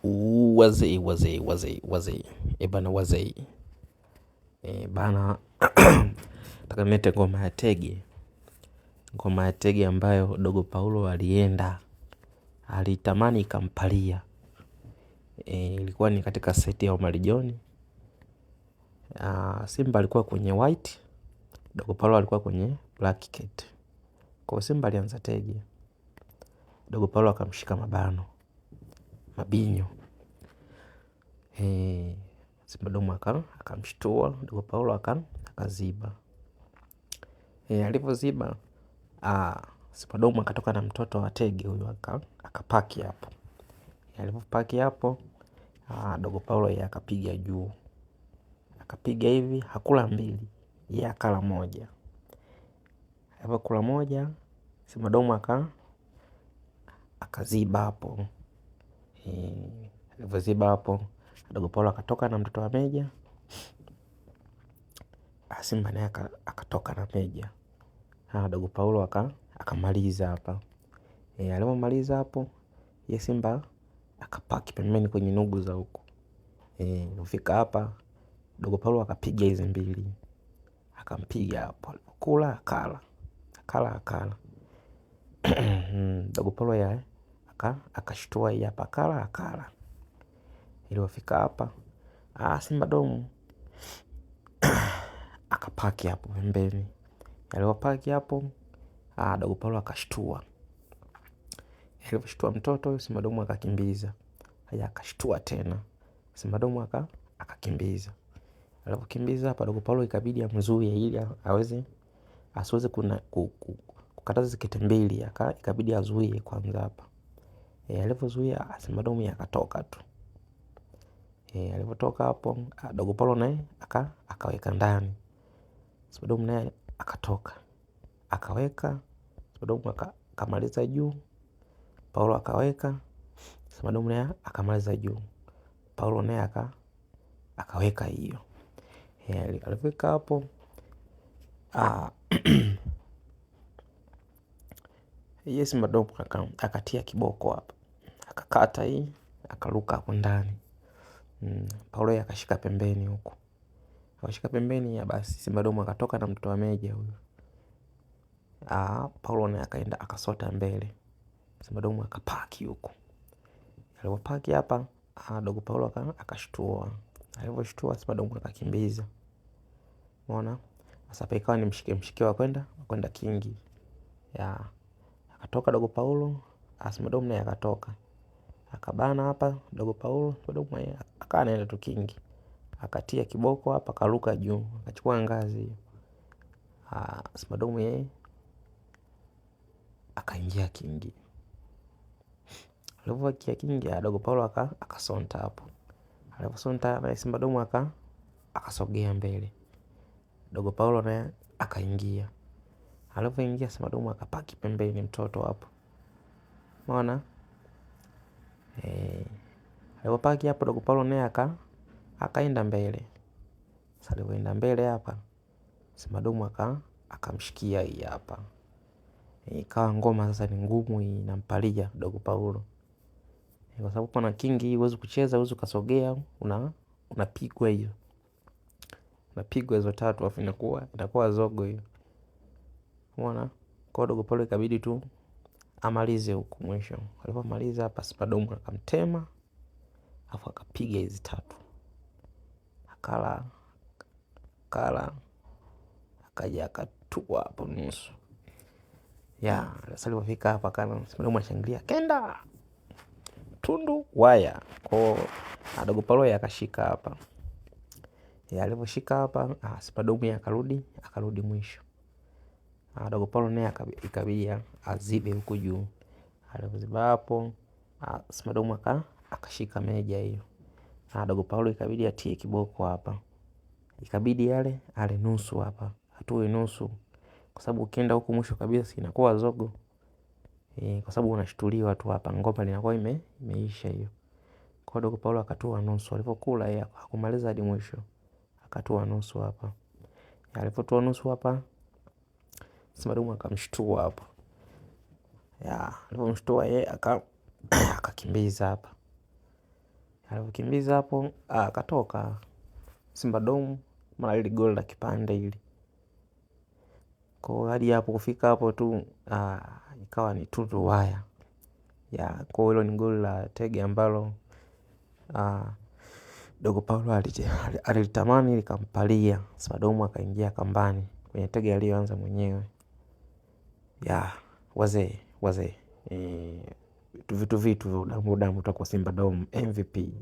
Wazee. Bana wazee. Bana taka nilete ngoma ya tege. Ngoma ya tege ambayo Dogo Paulo alienda. Alitamani ikampalia. Ilikuwa ni katika seti ya Omar John. Simba alikuwa kwenye white. Dogo Paulo alikuwa kwenye black cat. Kwa Simba alianza tege. Dogo Paulo akamshika mabano. Mabinyo. Simba domo akamshtua. Dogo Paulo akaziba. Alipoziba Simba domo akatoka na mtoto wa tege huyo akapaki hapo. Alipopaki hapo Dogo Paulo yeye akapiga juu. Akapiga hivi hakula mbili, yeye akala moja. Alipokula moja Simba domo akaziba hapo. Alipoziba hapo Dogo Paulo akatoka na mtoto wa meja. Simba naye akatoka na meja. Dogo Paulo akamaliza hapa. Alipomaliza hapo ye Simba akapaki pembeni kwenye nugu za huko. Kufika hapa Dogo Paulo akapiga hizi mbili. Akampiga hapo. Kula akala. Dogo Paulo ya akashtua hii hapa akala. Ilipofika hapa Simba domo akapaki hapo pembeni. Alipopaki hapo Dogo Paulo akashtua. Aliposhtua mtoto Simba domo akakimbiza. Haya akashtua tena. Simba domo akakimbiza. Alipokimbiza hapa Dogo Paulo ikabidi amzuie ili asiweze kukataza zikete mbili. Ikabidi azuie kwanza hapa. Alipozuia Simba domo akatoka tu. Alipotoka hapo Dogo Paulo naye akaweka ndani. Simba domo naye akatoka. Akaweka. Simba domo akamaliza juu. Paulo akaweka. Simba domo naye akamaliza juu. Paulo naye akaweka hiyo. Alipofika hapo ye Simba domo akatia kiboko hapo. Akakata hii. Akaruka hapo ndani. Paulo yeye akashika pembeni huko. Akashika pembeni ya basi Simba domo akatoka na mtoto wa meja huyo. Paulo naye akaenda akasota mbele. Simba domo akapaki huko. Alipopaki hapa Dogo Paulo akashtua. Aliposhtua Simba domo akakimbiza. Umeona? Sasa hapa ikawa ni mshike wa kwenda kingi. Akatoka Dogo Paulo, Simba domo naye akatoka. Akabana hapa Dogo Paulo, Simba domo akawa anaenda tu kingi. Akatia kiboko hapa akaruka juu, akachukua ngazi. Simba domo yeye akaingia kingi. Alipoingia kingi Dogo Paulo akasonta hapo. Aliposonta na Simba domo akasogea mbele. Dogo Paulo naye akaingia. Alipoingia Simba domo akapaki pembeni mtoto hapo. Umeona? Alipopaki hapo Dogo Paulo naye akaenda mbele. Sasa alipoenda mbele hapa Simba domo akamshikia hii hapa. Ikawa ngoma sasa ni ngumu inampalia Dogo Paulo. Kwa sababu pana kingi huwezi kucheza, huwezi kusogea, unapigwa hiyo. Unapigwa hizo tatu alafu inakuwa zogo hiyo. Umeona? Kwa Dogo Paulo ikabidi tu amalize huku mwisho. Alipomaliza hapa Simba domo akamtema alafu akapiga hizi tatu. Akala akaja akatua hapo nusu. Sasa alipofika hapa kana Simba domo anashangilia kenda tundu waya. Kwa Dogo Paulo akashika hapa. Aliposhika hapa Simba domo akarudi mwisho. Dogo Paulo naye ikabidi azibe huku juu. Alipoziba hapo Simba domo akashika meja hiyo. Dogo Paulo ikabidi atie kiboko hapa. Ikabidi ale nusu hapa. Atoe nusu. Kwa sababu ukienda huku mwisho kabisa inakuwa zogo. Kwa sababu unashtuliwa tu hapa. Ngoma inakuwa imeisha hiyo. Kwa Dogo Paulo akatoa nusu. Alipokula yeye hakumaliza hadi mwisho. Akatoa nusu hapa. Alipotoa nusu hapa Simba domo akamshtua hapa. Alipomshtua yeye akakimbiza hapa. Alivyokimbiza hapo akatoka Simba Dom, mara ile goli la kipande hili. Kwa hadi hapo kufika hapo tu ikawa ni Tundu waya. Ya kwa hilo ni goli la tege ambalo Dogo Paulo alitamani likampalia. Simba Dom akaingia kambani kwenye tege aliyoanza mwenyewe. Ya wazee vitu damu utakuwa Simba Dom MVP.